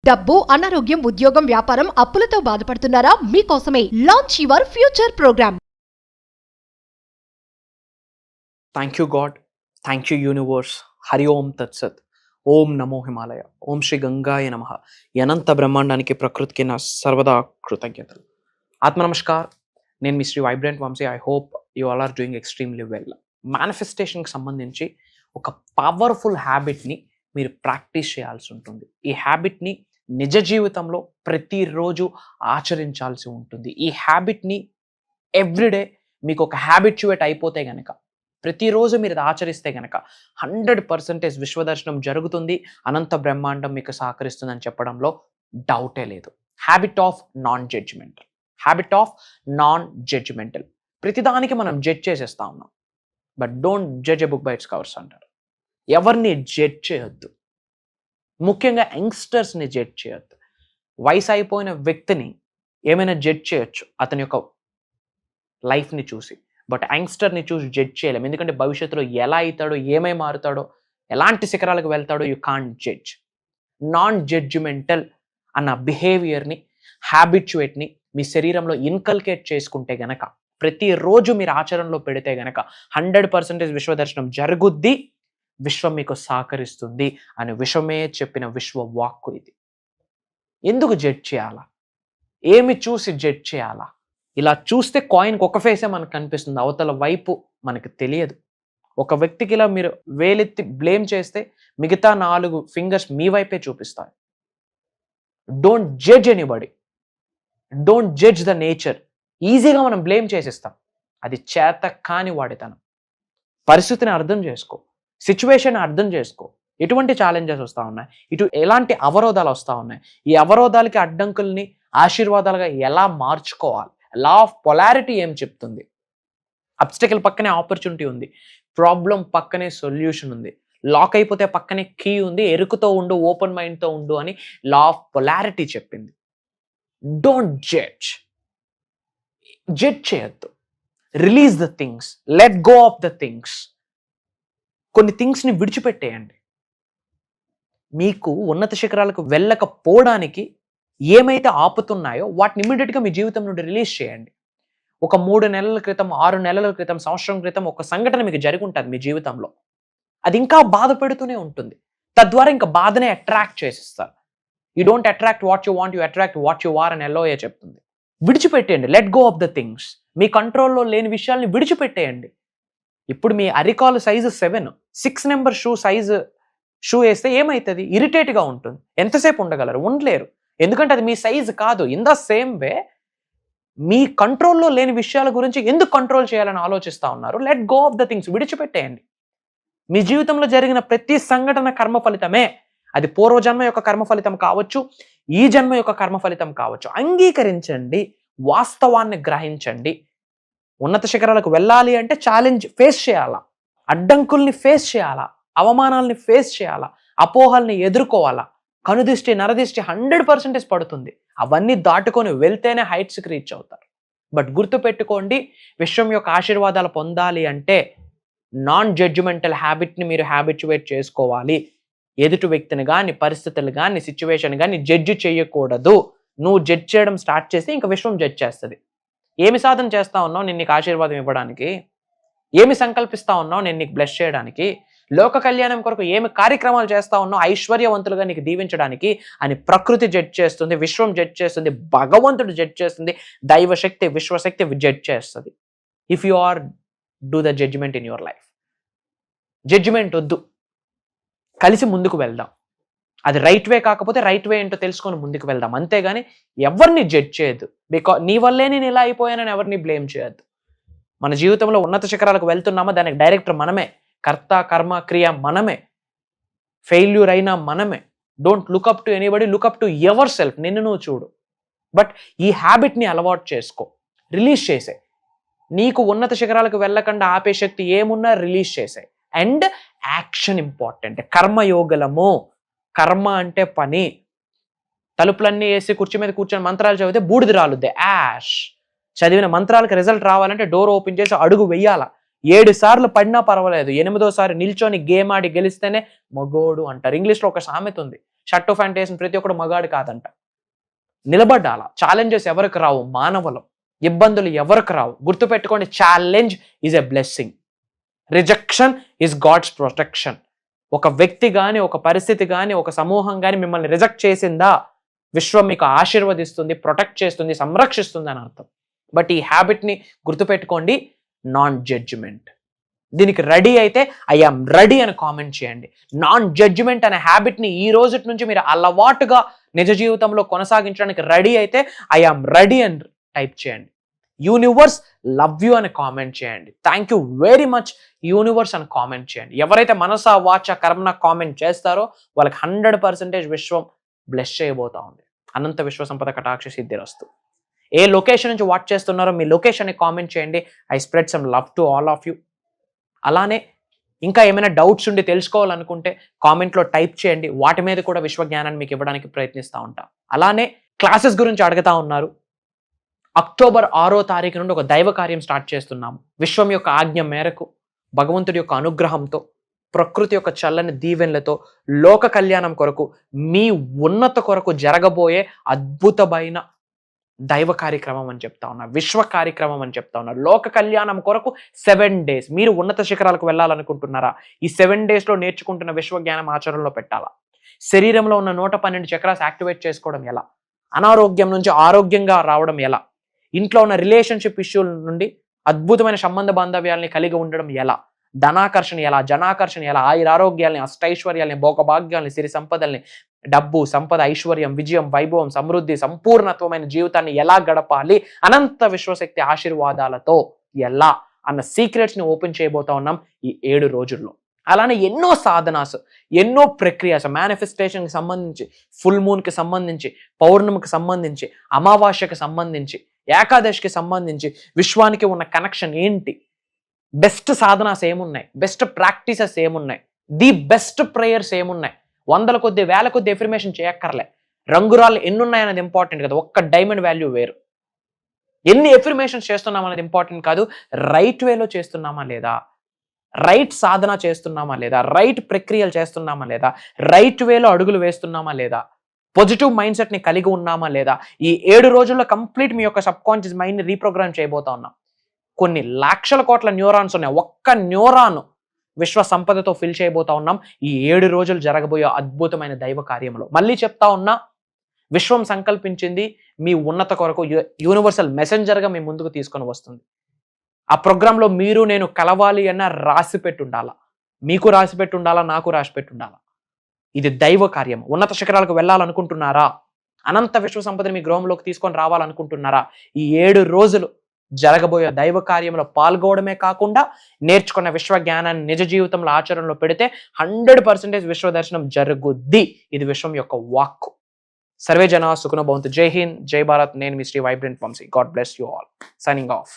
డబ్బు, అనారోగ్యం, ఉద్యోగం, వ్యాపారం, అప్పులతో బాధపడుతున్నారా? మీకోసమే launch your future program. Thank you God, thank you universe. Hari ఓం తత్సత్. ఓం నమో హిమాలయ. ఓం శ్రీ గంగాయ నమః. అనంత బ్రహ్మాండానికి, ప్రకృతికి నా సర్వదా కృతజ్ఞతలు. ఆత్మ నమస్కార్. నేను మీ Shri vibrant Vamshi. I hope you all are doing extremely well. మేనిఫెస్టేషన్కి సంబంధించి ఒక పవర్ఫుల్ హ్యాబిట్ని మీరు ప్రాక్టీస్ చేయాల్సి ఉంటుంది. ఈ హ్యాబిట్ని నిజ జీవితంలో ప్రతిరోజు ఆచరించాల్సి ఉంటుంది. ఈ హ్యాబిట్ని ఎవ్రీడే మీకు ఒక హ్యాబిట్యుయేట్ అయిపోతే గనక, ప్రతిరోజు మీరు ఇది ఆచరిస్తే గనక 100% విశ్వదర్శనం జరుగుతుంది. అనంత బ్రహ్మాండం మీకు సహకరిస్తుందని చెప్పడంలో డౌటే లేదు. Habit of non judgemental. Habit of non judgemental. ప్రతిదానికి మనం జడ్జ్ చేసేస్తా ఉన్నాం. But don't judge a book by it's covers అంటారు. ఎవరిని జడ్జ్ చేయొద్దు. ముఖ్యంగా యంగ్స్టర్స్ని జడ్జ్ చేయొద్దు. వయసు అయిపోయిన వ్యక్తిని ఏమైనా జడ్జ్ చేయొచ్చు అతని యొక్క లైఫ్ని చూసి, బట్ యంగ్స్టర్ని చూసి జడ్జ్ చేయలేం. ఎందుకంటే భవిష్యత్తులో ఎలా అవుతాడో, ఏమై మారుతాడో, ఎలాంటి శిఖరాలకు వెళ్తాడో you can't judge. Non judgemental అన్న బిహేవియర్ని, హ్యాబిట్యుయేట్ని మీ శరీరంలో ఇన్కల్కేట్ చేసుకుంటే గనక, ప్రతిరోజు మీరు ఆచరణలో పెడితే గనక 100% విశ్వదర్శనం జరుగుద్ది. విశ్వం మీకు సహకరిస్తుంది అని విశ్వమే చెప్పిన విశ్వ వాక్కు ఇది. ఎందుకు జడ్జ్ చేయాలా? ఏమి చూసి జడ్జ్ చేయాలా? ఇలా చూస్తే కాయిన్కి ఒక ఫేసే మనకు కనిపిస్తుంది, అవతల వైపు మనకు తెలియదు. ఒక వ్యక్తికి ఇలా మీరు వేలెత్తి బ్లేమ్ చేస్తే మిగతా 4 ఫింగర్స్ మీ వైపే చూపిస్తాయి. Don't judge anybody. Don't judge the nature. ఈజీగా మనం బ్లేమ్ చేసేస్తాం. అది చేత కాని వాడితనం. పరిస్థితిని అర్థం చేసుకో, సిచ్యువేషన్ అర్థం చేసుకో. ఎటువంటి ఛాలెంజెస్ వస్తూ ఉన్నాయి, ఎలాంటి అవరోధాలు వస్తూ ఉన్నాయి, ఈ అవరోధాలకి అడ్డంకుల్ని ఆశీర్వాదాలుగా ఎలా మార్చుకోవాలి. లా ఆఫ్ పొలారిటీ ఏం చెప్తుంది? అబ్స్టకిల్ పక్కనే ఆపర్చునిటీ ఉంది, ప్రాబ్లం పక్కనే సొల్యూషన్ ఉంది, లాక్ అయిపోతే పక్కనే కీ ఉంది. ఎరుకుతో ఉండు, ఓపెన్ మైండ్తో ఉండు అని లా ఆఫ్ పొలారిటీ చెప్పింది. Don't judge. జడ్జ్ చేయొద్దు. Release the things, let go of the things. కొన్ని థింగ్స్ని విడిచిపెట్టేయండి. మీకు ఉన్నత శిఖరాలకు వెళ్ళకపోవడానికి ఏమైతే ఆపుతున్నాయో వాటిని ఇమ్మీడియట్గా మీ జీవితం నుండి రిలీజ్ చేయండి. ఒక 3 నెలల క్రితం, 6 నెలల క్రితం, సంవత్సరం క్రితం ఒక సంఘటన మీకు జరిగి ఉంటుంది మీ జీవితంలో. అది ఇంకా బాధ పెడుతూనే ఉంటుంది. తద్వారా ఇంకా బాధనే అట్రాక్ట్ చేసిస్తారు. You don't attract what you want, you attract what you are అని ఎల్ఓఏ చెప్తుంది. విడిచిపెట్టేయండి. Let go of the things. మీ కంట్రోల్లో లేని విషయాల్ని విడిచిపెట్టేయండి. ఇప్పుడు మీ అరికాలు సైజు 7, 6 నెంబర్ షూ వేస్తే ఏమవుతుంది? ఇరిటేట్గా ఉంటుంది. ఎంతసేపు ఉండగలరు? ఉండలేరు. ఎందుకంటే అది మీ సైజు కాదు. ఇన్ ద సేమ్ వే మీ కంట్రోల్లో లేని విషయాల గురించి ఎందుకు కంట్రోల్ చేయాలని ఆలోచిస్తూ ఉన్నారు? Let go of the things. విడిచిపెట్టేయండి. మీ జీవితంలో జరిగిన ప్రతి సంఘటన కర్మ ఫలితమే. అది పూర్వజన్మ యొక్క కర్మ ఫలితం కావచ్చు, ఈ జన్మ యొక్క కర్మ ఫలితం కావచ్చు. అంగీకరించండి, వాస్తవాన్ని గ్రహించండి. ఉన్నత శిఖరాలకు వెళ్ళాలి అంటే ఛాలెంజ్ ఫేస్ చేయాలా, అడ్డంకుల్ని ఫేస్ చేయాలా, అవమానాల్ని ఫేస్ చేయాలా, అపోహల్ని ఎదుర్కోవాలా. కనుదిష్టి, నరదిష్టి 100% పడుతుంది. అవన్నీ దాటుకొని వెళ్తేనే హైట్స్కి రీచ్ అవుతారు. బట్ గుర్తుపెట్టుకోండి, విశ్వం యొక్క ఆశీర్వాదాలు పొందాలి అంటే నాన్ జడ్జిమెంటల్ హ్యాబిట్ని మీరు హ్యాబిట్యుయేట్ చేసుకోవాలి. ఎదుటి వ్యక్తిని కానీ, పరిస్థితులు కానీ, సిచ్యువేషన్ కానీ జడ్జి చేయకూడదు. నువ్వు జడ్జ్ చేయడం స్టార్ట్ చేస్తే ఇంకా విశ్వం జడ్జ్ చేస్తుంది. ఏమి సాధన చేస్తా ఉన్నావు నేను నీకు ఆశీర్వాదం ఇవ్వడానికి? ఏమి సంకల్పిస్తా ఉన్నావు నేను నీకు బ్లెస్ చేయడానికి? లోక కళ్యాణం కొరకు ఏమి కార్యక్రమాలు చేస్తా ఉన్నావు ఐశ్వర్యవంతులుగా నీకు దీవించడానికి అని ప్రకృతి జడ్జ్ చేస్తుంది, విశ్వం జడ్జ్ చేస్తుంది, భగవంతుడు జడ్జ్ చేస్తుంది, దైవశక్తి, విశ్వశక్తి జడ్జ్ చేస్తుంది. If you are do the judgement in your life. Judgement వద్దు, కలిసి ముందుకు వెళ్దాం. అది రైట్ వే కాకపోతే రైట్ వే ఏంటో తెలుసుకొని ముందుకు వెళ్దాం. అంతేగాని ఎవరిని జడ్జ్ చేయొద్దు. నీ వల్లే నేను ఇలా అయిపోయానని ఎవరిని బ్లేమ్ చేయొద్దు. మన జీవితంలో ఉన్నత శిఖరాలకు వెళ్తున్నామా, దానికి డైరెక్టర్ మనమే. కర్త, కర్మ, క్రియ మనమే. ఫెయిల్యూర్ అయినా మనమే. Don't look up to anybody, look up to ever self. నిన్ను నువ్వు చూడు. బట్ ఈ హ్యాబిట్ని అలవాటు చేసుకో. రిలీజ్ చేసే. నీకు ఉన్నత శిఖరాలకు వెళ్ళకుండా ఆపే శక్తి ఏమున్నా రిలీజ్ చేసే. And action important. కర్మయోగలము. కర్మ అంటే పని. తలుపులన్నీ వేసి కుర్చీ మీద కూర్చొని మంత్రాలు చదివితే బూడిద రాలుద్ది, యాష్. చదివిన మంత్రాలకు రిజల్ట్ రావాలంటే డోర్ ఓపెన్ చేసి అడుగు వెయ్యాల. 7 సార్లు పడినా పర్వాలేదు, 8వ సారి నిల్చొని గేమ్ ఆడి గెలిస్తేనే మగోడు అంటారు. ఇంగ్లీష్లో ఒక సామెత ఉంది, షర్టు ప్యాంట్ వేసిన ప్రతి ఒక్కడు మగాడు కాదంట. నిలబడ్డాల. ఛాలెంజెస్ ఎవరికి రావు? మానవులు. ఇబ్బందులు ఎవరికి రావు? గుర్తుపెట్టుకోండి, challenge is a blessing, rejection is God's protection. ఒక వ్యక్తి కానీ, ఒక పరిస్థితి కానీ, ఒక సమూహం కానీ మిమ్మల్ని రిజెక్ట్ చేసిందా, విశ్వం మీకు ఆశీర్వదిస్తుంది, ప్రొటెక్ట్ చేస్తుంది, సంరక్షిస్తుంది అని అర్థం. బట్ ఈ హ్యాబిట్ని గుర్తుపెట్టుకోండి, నాన్ జడ్జిమెంట్. దీనికి రెడీ అయితే ఐ ఆమ్ రెడీ అని కామెంట్ చేయండి. నాన్ జడ్జిమెంట్ అనే హ్యాబిట్ని ఈ రోజు నుంచి మీరు అలవాటుగా నిజ జీవితంలో కొనసాగించడానికి రెడీ అయితే ఐ ఆమ్ రెడీ అని టైప్ చేయండి. యూనివర్స్ లవ్ యూ అని కామెంట్ చేయండి. Thank you very much universe అని కామెంట్ చేయండి. ఎవరైతే మనసా వాచ కర్మన కామెంట్ చేస్తారో వాళ్ళకి 100% విశ్వం బ్లెస్ చేయబోతా ఉంది. అనంత విశ్వ సంపద కటాక్ష సిద్ధిరస్తు. ఏ లొకేషన్ నుంచి వాచ్ చేస్తున్నారో మీ లొకేషన్ని కామెంట్ చేయండి. I spread some love to all of you. అలానే ఇంకా ఏమైనా డౌట్స్ ఉండి తెలుసుకోవాలనుకుంటే కామెంట్లో టైప్ చేయండి. వాటి మీద కూడా విశ్వజ్ఞానాన్ని మీకు ఇవ్వడానికి ప్రయత్నిస్తూ ఉంటాం. అలానే క్లాసెస్ గురించి అడుగుతా ఉన్నారు. అక్టోబర్ 6వ తారీఖు నుండి ఒక దైవ కార్యం స్టార్ట్ చేస్తున్నాము. విశ్వం యొక్క ఆజ్ఞ మేరకు, భగవంతుడి యొక్క అనుగ్రహంతో, ప్రకృతి యొక్క చల్లని దీవెనలతో లోక కళ్యాణం కొరకు, మీ ఉన్నత కొరకు జరగబోయే అద్భుతమైన దైవ కార్యక్రమం అని చెప్తా ఉన్నా, విశ్వ కార్యక్రమం అని చెప్తా ఉన్నా. లోక కళ్యాణం కొరకు 7 days మీరు ఉన్నత శిఖరాలకు వెళ్ళాలనుకుంటున్నారా? ఈ 7 daysలో నేర్చుకుంటున్న విశ్వజ్ఞానం ఆచరణలో పెట్టాలా? శరీరంలో ఉన్న 112 చక్రాస్ యాక్టివేట్ చేసుకోవడం ఎలా? అనారోగ్యం నుంచి ఆరోగ్యంగా రావడం ఎలా? ఇంట్లో ఉన్న రిలేషన్షిప్ ఇష్యూల నుండి అద్భుతమైన సంబంధ బాంధవ్యాలని కలిగి ఉండడం ఎలా? ధనాకర్షణ ఎలా? జనాకర్షణ ఎలా? ఆయురారోగ్యాల్ని, అష్టైశ్వర్యాల్ని, భోగభాగ్యాల్ని, సిరి సంపదల్ని, డబ్బు, సంపద, ఐశ్వర్యం, విజయం, వైభవం, సమృద్ధి, సంపూర్ణత్వమైన జీవితాన్ని ఎలా గడపాలి అనంత విశ్వశక్తి ఆశీర్వాదాలతో ఎలా అన్న సీక్రెట్స్ని ఓపెన్ చేయబోతా ఉన్నాం ఈ 7 రోజుల్లో. అలానే ఎన్నో సాధనాస్, ఎన్నో ప్రక్రియస్, మేనిఫెస్టేషన్కి సంబంధించి, ఫుల్ మూన్కి సంబంధించి, పౌర్ణమికి సంబంధించి, అమావాస్యకి సంబంధించి, ఏకాదశికి సంబంధించి విశ్వానికి ఉన్న కనెక్షన్ ఏంటి, బెస్ట్ సాధనాస్ ఏమున్నాయి, బెస్ట్ ప్రాక్టీసెస్ ఏమున్నాయి, ది బెస్ట్ ప్రేయర్స్ ఏమున్నాయి, 100 కొద్ది 1000 కొద్ది ఎఫర్మేషన్ చేయక్కర్లే. రంగురాళ్ళు ఎన్ని ఉన్నాయన్నది ఇంపార్టెంట్ కదా, ఒక్క డైమండ్ వాల్యూ వేరు. ఎన్ని ఎఫర్మేషన్స్ చేస్తున్నాం అనేది ఇంపార్టెంట్ కాదు, రైట్ వేలో చేస్తున్నామా లేదా, రైట్ సాధన చేస్తున్నామా లేదా, రైట్ ప్రక్రియలు చేస్తున్నామా లేదా, రైట్ వేలో అడుగులు వేస్తున్నామా లేదా, పాజిటివ్ మైండ్ సెట్ని కలిగి ఉన్నామా లేదా. ఈ 7 రోజుల్లో కంప్లీట్ మీ యొక్క సబ్ కాన్షియస్ మైండ్ని రీప్రోగ్రామ్ చేయబోతా ఉన్నాం. కొన్ని లక్షల కోట్ల న్యూరాన్స్ ఉన్నాయి. ఒక్క న్యూరాన్ విశ్వ సంపదతో ఫిల్ చేయబోతా ఉన్నాం ఈ 7 రోజులు జరగబోయే అద్భుతమైన దైవ కార్యంలో. మళ్ళీ చెప్తా ఉన్నా, విశ్వం సంకల్పించింది మీ ఉన్నత కొరకు యూనివర్సల్ మెసెంజర్గా మీ ముందుకు తీసుకొని వస్తుంది. ఆ ప్రోగ్రాంలో మీరు నేను కలవాలి అన్న రాసి పెట్టుండాలా, మీకు రాసి పెట్టుండాలా, నాకు రాసి పెట్టుండాలా. ఇది దైవ కార్యం. ఉన్నత శిఖరాలకు వెళ్ళాలనుకుంటున్నారా? అనంత విశ్వ సంపదని మీ గృహంలోకి తీసుకొని రావాలనుకుంటున్నారా? ఈ 7 రోజులు జరగబోయే దైవ కార్యంలో పాల్గొనడమే కాకుండా నేర్చుకున్న విశ్వ జ్ఞానాన్ని నిజ జీవితంలో ఆచరణలో పెడితే 100% విశ్వ దర్శనం జరుగుద్ది. ఇది విశ్వం యొక్క వాక్కు. సర్వే జనా సుఖనో భవంతు. జై హింద్, జై భారత్. నేను మీ Shri vibrant Vamshi. God bless you all. Signing of.